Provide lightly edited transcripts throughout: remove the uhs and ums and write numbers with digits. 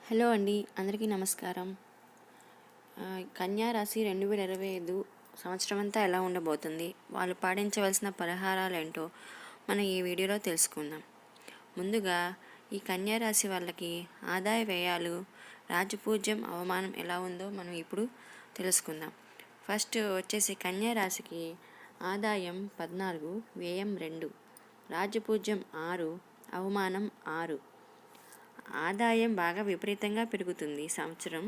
Hello అండి, అందరికీ నమస్కారం. కన్యా రాశి 2025 సంవత్సరం అంతా ఎలా ఉండబోతుంది, వాళ్ళు పాటించవలసిన పరిహారాలు ఏంటో మనం ఈ వీడియోలో తెలుసుకుందాం. ముందుగా ఈ కన్యా రాశి వాళ్ళకి ఆదాయ వ్యయాలు, రాజపూజ్యం, అవమానం ఎలా ఉందో మనం ఇప్పుడు తెలుసుకుందాం. ఫస్ట్ వచ్చేసి కన్యా రాశికి ఆదాయం 14, వ్యయం 2, రాజపూజ్యం 6, అవమానం 6. ఆదాయం బాగా విపరీతంగా పెరుగుతుంది ఈ సంవత్సరం.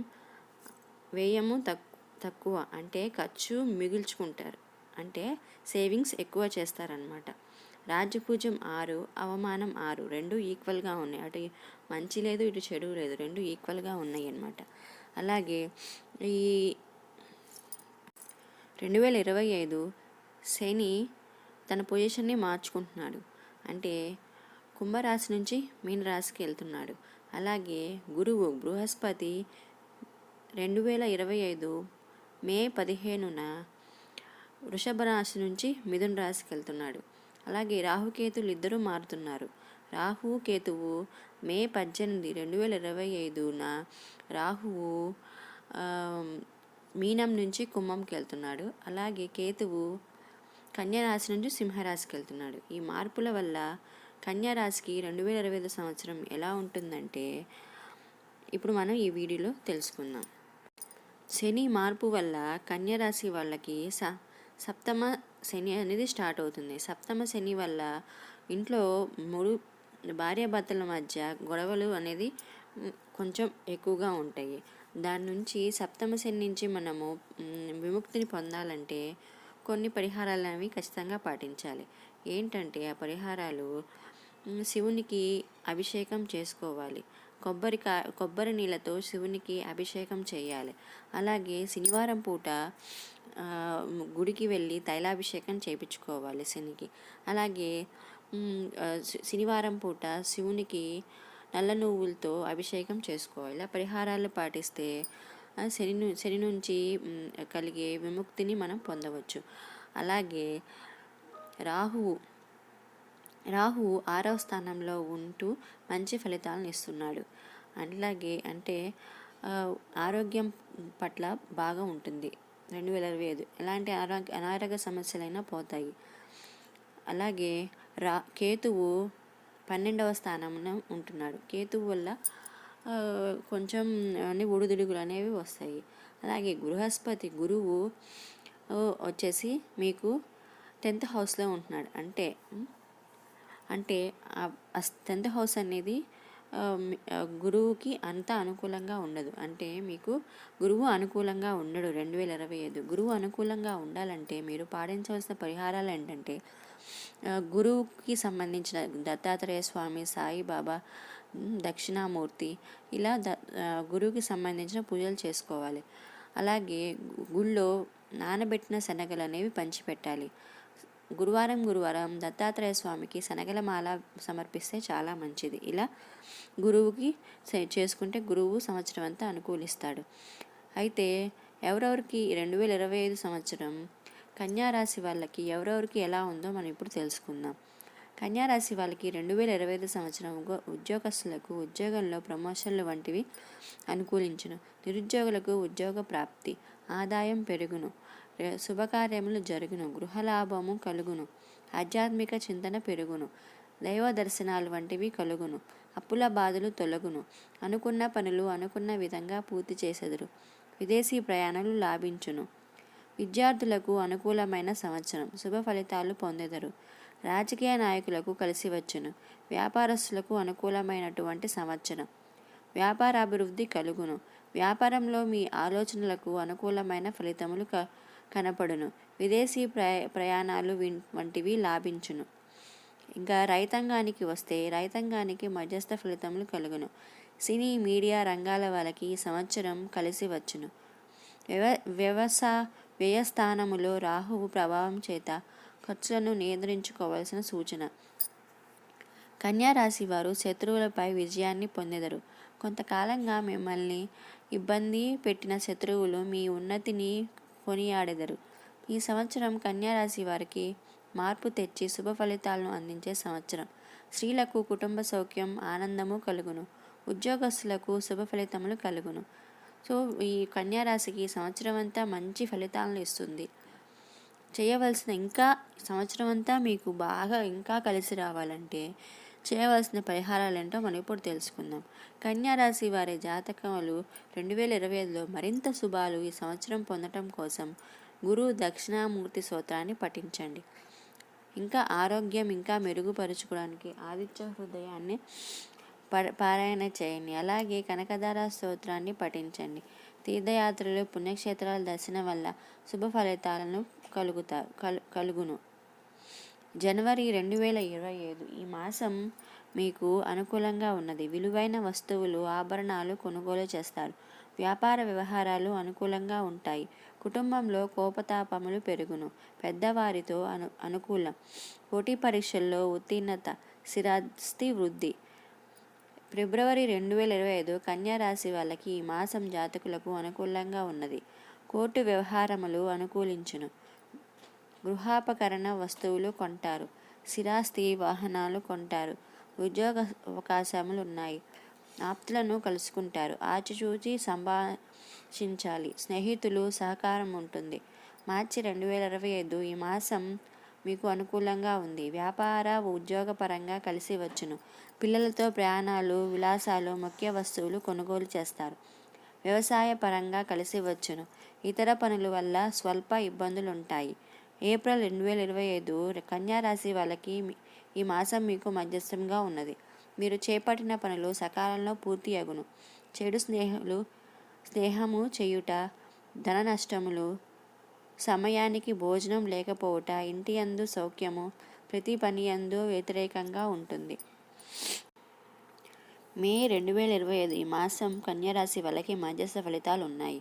వ్యయము తక్కువ, అంటే ఖర్చు మిగుల్చుకుంటారు, అంటే సేవింగ్స్ ఎక్కువ చేస్తారనమాట. రాజ్యపూజ్యం 6, అవమానం 6, రెండు ఈక్వల్గా ఉన్నాయి. అటు మంచి లేదు, ఇటు చెడు లేదు, రెండు ఈక్వల్గా ఉన్నాయి అన్నమాట. అలాగే ఈ 2025 శని తన పొజిషన్ని మార్చుకుంటున్నాడు, అంటే కుంభరాశి నుంచి మీనరాశికి వెళ్తున్నాడు. అలాగే గురువు బృహస్పతి 2025 మే 15న వృషభ రాశి నుంచి మిథున రాశికి వెళ్తున్నాడు. అలాగే రాహుకేతులు ఇద్దరూ మారుతున్నారు. రాహు కేతువు మే 18, 2025న రాహువు మీనం నుంచి కుంభంకి వెళ్తున్నాడు. అలాగే కేతువు కన్యా రాశి నుంచి సింహరాశికి వెళ్తున్నాడు. ఈ మార్పుల వల్ల కన్యా రాశికి 2025 సంవత్సరం ఎలా ఉంటుందంటే ఇప్పుడు మనం ఈ వీడియోలో తెలుసుకుందాం. శని మార్పు వల్ల కన్యా రాశి వాళ్ళకి సప్తమ శని అనేది స్టార్ట్ అవుతుంది. సప్తమ శని వల్ల ఇంట్లో భార్యాభర్తల మధ్య గొడవలు అనేది కొంచెం ఎక్కువగా ఉంటాయి. దాని నుంచి సప్తమ శని నుంచి మనము విముక్తిని పొందాలంటే కొన్ని పరిహారాలు అనేవి ఖచ్చితంగా పాటించాలి. ఏంటంటే ఆ పరిహారాలు, శివునికి అభిషేకం చేసుకోవాలి. కొబ్బరి నీళ్ళతో శివునికి అభిషేకం చేయాలి. అలాగే శనివారం పూట గుడికి వెళ్ళి తైలాభిషేకం చేయించుకోవాలి శనికి. అలాగే శనివారం పూట శివునికి నల్ల నువ్వులతో అభిషేకం చేసుకోవాలి. ఇలా పరిహారాలు పాటిస్తే శని నుంచి కలిగే విముక్తిని మనం పొందవచ్చు. అలాగే రాహువు 6వ స్థానంలో ఉంటూ మంచి ఫలితాలను ఇస్తున్నాడు. అలాగే అంటే ఆరోగ్యం పట్ల బాగా ఉంటుంది 2025. ఎలాంటి అనారోగ్య సమస్యలైనా పోతాయి. అలాగే కేతువు 12వ స్థానంలో ఉంటున్నాడు. కేతువు వల్ల కొంచెం ఒడిదుడుగులు అనేవి వస్తాయి. అలాగే గురువు వచ్చేసి మీకు 10th హౌస్లో ఉంటున్నాడు. అంటే 10th హౌస్ అనేది గురువుకి అంత అనుకూలంగా ఉండదు. అంటే మీకు గురువు అనుకూలంగా ఉండడు 2025. గురువు అనుకూలంగా ఉండాలంటే మీరు పాటించవలసిన పరిహారాలు ఏంటంటే గురువుకి సంబంధించిన దత్తాత్రేయ స్వామి, సాయిబాబా, దక్షిణామూర్తి, ఇలా గురువుకి సంబంధించిన పూజలు చేసుకోవాలి. అలాగే గుళ్ళో నానబెట్టిన శనగలు అనేవి పంచిపెట్టాలి. గురువారం దత్తాత్రేయ స్వామికి శనగల మాల సమర్పిస్తే చాలా మంచిది. ఇలా గురువుకి చేసుకుంటే గురువు సంవత్సరం అంతా అనుకూలిస్తాడు. అయితే ఎవరెవరికి 2025 సంవత్సరం కన్యారాశి వాళ్ళకి ఎవరెవరికి ఎలా ఉందో మనం ఇప్పుడు తెలుసుకుందాం. కన్యారాశి వాళ్ళకి 2025 సంవత్సరం ఉద్యోగస్తులకు ఉద్యోగంలో ప్రమోషన్లు వంటివి అనుకూలించును. నిరుద్యోగులకు ఉద్యోగ ప్రాప్తి, ఆదాయం పెరుగును, శుభకార్యములు జరుగును, గృహలాభము కలుగును, ఆధ్యాత్మిక చింతన పెరుగును, దైవ దర్శనాలు వంటివి కలుగును, అప్పుల బాధలు తొలగును, అనుకున్న పనులు అనుకున్న విధంగా పూర్తి చేసెదరు, విదేశీ ప్రయాణాలు లాభించును. విద్యార్థులకు అనుకూలమైన సంవత్సరం, శుభ ఫలితాలు పొందెదరు. రాజకీయ నాయకులకు కలిసి వచ్చును. వ్యాపారస్తులకు అనుకూలమైనటువంటి సంవత్సరం, వ్యాపార అభివృద్ధి కలుగును. వ్యాపారంలో మీ ఆలోచనలకు అనుకూలమైన ఫలితములు కనపడును. విదేశీ ప్రయాణాలు వంటివి లాభించును. ఇంకా రైతాంగానికి వస్తే రైతాంగానికి మధ్యస్థ ఫలితములు కలుగును. సినీ మీడియా రంగాల వాళ్ళకి ఈ సంవత్సరం కలిసి వచ్చును. వ్యయస్థానములో రాహువు ప్రభావం చేత ఖర్చులను నియంత్రించుకోవాల్సిన సూచన. కన్యారాశి వారు శత్రువులపై విజయాన్ని పొందెదరు. కొంతకాలంగా మిమ్మల్ని ఇబ్బంది పెట్టిన శత్రువులు మీ ఉన్నతిని కొనియాడెదరు. ఈ సంవత్సరం కన్యారాశి వారికి మార్పు తెచ్చి శుభ ఫలితాలను అందించే సంవత్సరం. స్త్రీలకు కుటుంబ సౌఖ్యం, ఆనందము కలుగును. ఉద్యోగస్తులకు శుభ ఫలితములు కలుగును. సో ఈ కన్యా రాశికి సంవత్సరం అంతా మంచి ఫలితాలను ఇస్తుంది. చేయవలసిన ఇంకా సంవత్సరం అంతా మీకు బాగా ఇంకా కలిసి రావాలంటే చేయవలసిన పరిహారాలు ఏంటో మనం ఇప్పుడు తెలుసుకుందాం. కన్యా రాశి వారి జాతకాలు 2025లో మరింత శుభాలు ఈ సంవత్సరం పొందటం కోసం గురు దక్షిణామూర్తి స్తోత్రాన్ని పఠించండి. ఇంకా ఆరోగ్యం ఇంకా మెరుగుపరుచుకోవడానికి ఆదిత్య హృదయాన్ని పారాయణ చేయండి. అలాగే కనకధార స్తోత్రాన్ని పఠించండి. తీర్థయాత్రలు పుణ్యక్షేత్రాల దర్శనం వల్ల శుభ ఫలితాలను కలుగును. జనవరి 2025 ఈ మాసం మీకు అనుకూలంగా ఉన్నది. విలువైన వస్తువులు ఆభరణాలు కొనుగోలు చేస్తారు. వ్యాపార వ్యవహారాలు అనుకూలంగా ఉంటాయి. కుటుంబంలో కోపతాపములు పెరుగును. పెద్దవారితో అనుకూలం. పోటీ పరీక్షల్లో ఉత్తీర్ణత, స్థిరాస్తి వృద్ధి. ఫిబ్రవరి 2025 కన్యా రాశి వాళ్ళకి ఈ మాసం జాతకులకు అనుకూలంగా ఉన్నది. కోర్టు వ్యవహారములు అనుకూలించును. గృహాపకరణ వస్తువులు కొంటారు. స్థిరాస్తి వాహనాలు కొంటారు. ఉద్యోగ అవకాశములు ఉన్నాయి. ఆప్తులను కలుసుకుంటారు. ఆచిచూచి సంభాషించాలి. స్నేహితులు సహకారం ఉంటుంది. మార్చి 2025 ఈ మాసం మీకు అనుకూలంగా ఉంది. వ్యాపార ఉద్యోగపరంగా కలిసి వచ్చును. పిల్లలతో ప్రయాణాలు, విలాసాలు, ముఖ్య వస్తువులు కొనుగోలు చేస్తారు. వ్యవసాయ పరంగా కలిసి వచ్చును. ఇతర పనుల వల్ల స్వల్ప ఇబ్బందులుంటాయి. ఏప్రిల్ 2025 కన్యా రాశి వాళ్ళకి ఈ మాసం మీకు మధ్యస్థంగా ఉన్నది. మీరు చేపట్టిన పనులు సకాలంలో పూర్తి అగును. చెడు స్నేహము చేయుట, ధన నష్టములు, సమయానికి భోజనం లేకపోవుట, ఇంటి యందు సౌఖ్యము, ప్రతి పని యందు వ్యతిరేకంగా ఉంటుంది. మే 2025 ఈ మాసం కన్యరాశి వాళ్ళకి మధ్యస్థ ఫలితాలు ఉన్నాయి.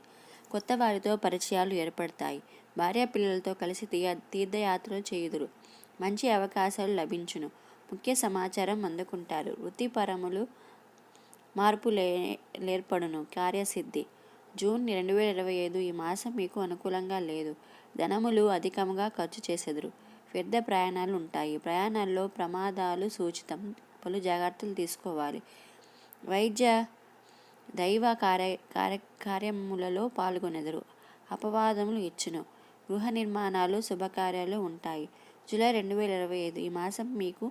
కొత్త వారితో పరిచయాలు ఏర్పడతాయి. భార్య పిల్లలతో కలిసి తీర్థయాత్రలు చేయుదురు. మంచి అవకాశాలు లభించును. ముఖ్య సమాచారం అందుకుంటారు. వృత్తిపరములు మార్పులేర్పడును. కార్యసిద్ధి. జూన్ 2025 ఈ మాసం మీకు అనుకూలంగా లేదు. ధనములు అధికంగా ఖర్చు చేసెదరు. వ్యర్థ ప్రయాణాలు ఉంటాయి. ప్రయాణాల్లో ప్రమాదాలు సూచితం. పలు జాగ్రత్తలు తీసుకోవాలి. వైద్య దైవ కార్యములలో పాల్గొనెదరు. అపవాదములు ఇచ్చును. గృహ నిర్మాణాలు శుభకార్యాలు ఉంటాయి. జూలై 2025 ఈ మాసం మీకు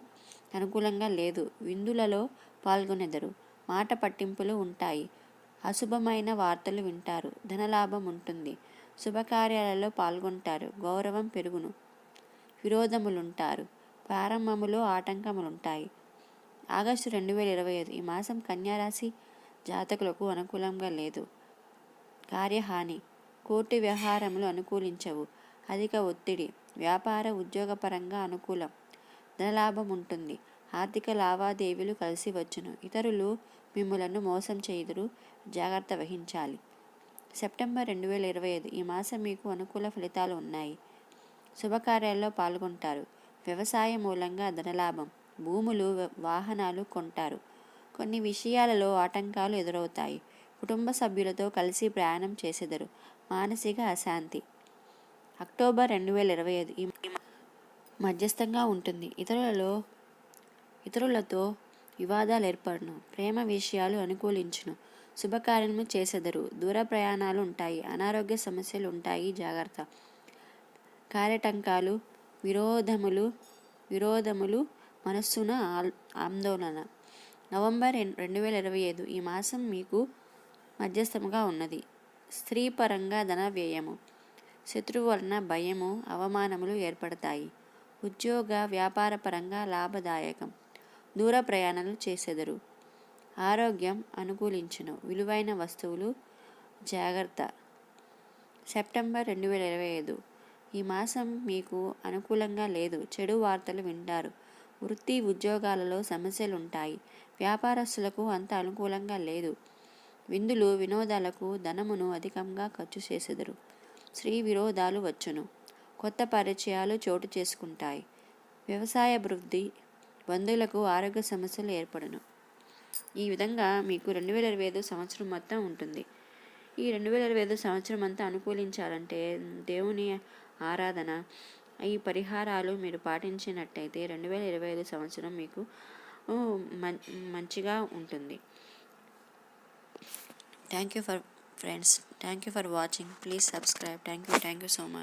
అనుకూలంగా లేదు. విందులలో పాల్గొనెదరు. మాట పట్టింపులు ఉంటాయి. అశుభమైన వార్తలు వింటారు. ధనలాభం ఉంటుంది. శుభకార్యాలలో పాల్గొంటారు. గౌరవం పెరుగును. విరోధములుంటారు. ప్రారంభములో ఆటంకములుంటాయి. ఆగస్టు 2025 ఈ మాసం కన్యారాశి జాతకులకు అనుకూలంగా లేదు. కార్యహాని. కోర్టు వ్యవహారములు అనుకూలించవు. అధిక ఒత్తిడి. వ్యాపార ఉద్యోగపరంగా అనుకూలం. ధనలాభం ఉంటుంది. ఆర్థిక లావాదేవీలు కలిసి వచ్చును. ఇతరులు మిమ్ములను మోసం చేయుదురు. జాగ్రత్త వహించాలి. సెప్టెంబర్ 2025 ఈ మాసం మీకు అనుకూల ఫలితాలు ఉన్నాయి. శుభకార్యాల్లో పాల్గొంటారు. వ్యవసాయ మూలంగా ధనలాభం. భూములు, వాహనాలు కొంటారు. కొన్ని విషయాలలో ఆటంకాలు ఎదురవుతాయి. కుటుంబ సభ్యులతో కలిసి ప్రయాణం చేసెదరు. మానసిక అశాంతి. అక్టోబర్ 2025 ఈ మధ్యస్థంగా ఉంటుంది. ఇతరులతో వివాదాలు ఏర్పడును. ప్రేమ విషయాలు అనుకూలించును. శుభకార్యము చేసెదరు. దూర ప్రయాణాలు ఉంటాయి. అనారోగ్య సమస్యలు ఉంటాయి. జాగ్రత్త. కార్యటంకాలు. విరోధములు మనస్సున ఆందోళన. నవంబర్ 2025 ఈ మాసం మీకు మధ్యస్థముగా ఉన్నది. స్త్రీ పరంగా ధన వ్యయము. శత్రువు వలన భయము, అవమానములు ఏర్పడతాయి. ఉద్యోగ వ్యాపార పరంగా లాభదాయకం. దూర ప్రయాణాలు చేసెదరు. ఆరోగ్యం అనుకూలించును. విలువైన వస్తువులు జాగ్రత్త. సెప్టెంబర్ 2025 ఈ మాసం మీకు అనుకూలంగా లేదు. చెడు వార్తలు వింటారు. వృత్తి ఉద్యోగాలలో సమస్యలుంటాయి. వ్యాపారస్తులకు అంత అనుకూలంగా లేదు. విందులు వినోదాలకు ధనమును అధికంగా ఖర్చు చేసెదరు. స్త్రీ విరోధాలు వచ్చును. కొత్త పరిచయాలు చోటు చేసుకుంటాయి. వ్యవసాయ వృద్ధి. బంధువులకు ఆరోగ్య సమస్యలు ఏర్పడును. ఈ విధంగా మీకు 2025 సంవత్సరం మొత్తం ఉంటుంది. ఈ 2025 సంవత్సరం అంతా అనుకూలించాలంటే దేవుని ఆరాధన, ఈ పరిహారాలు మీరు పాటించినట్టయితే 2025 సంవత్సరం మీకు మంచిగా ఉంటుంది. Thank you for friends, thank you for watching. Please subscribe. Thank you so much.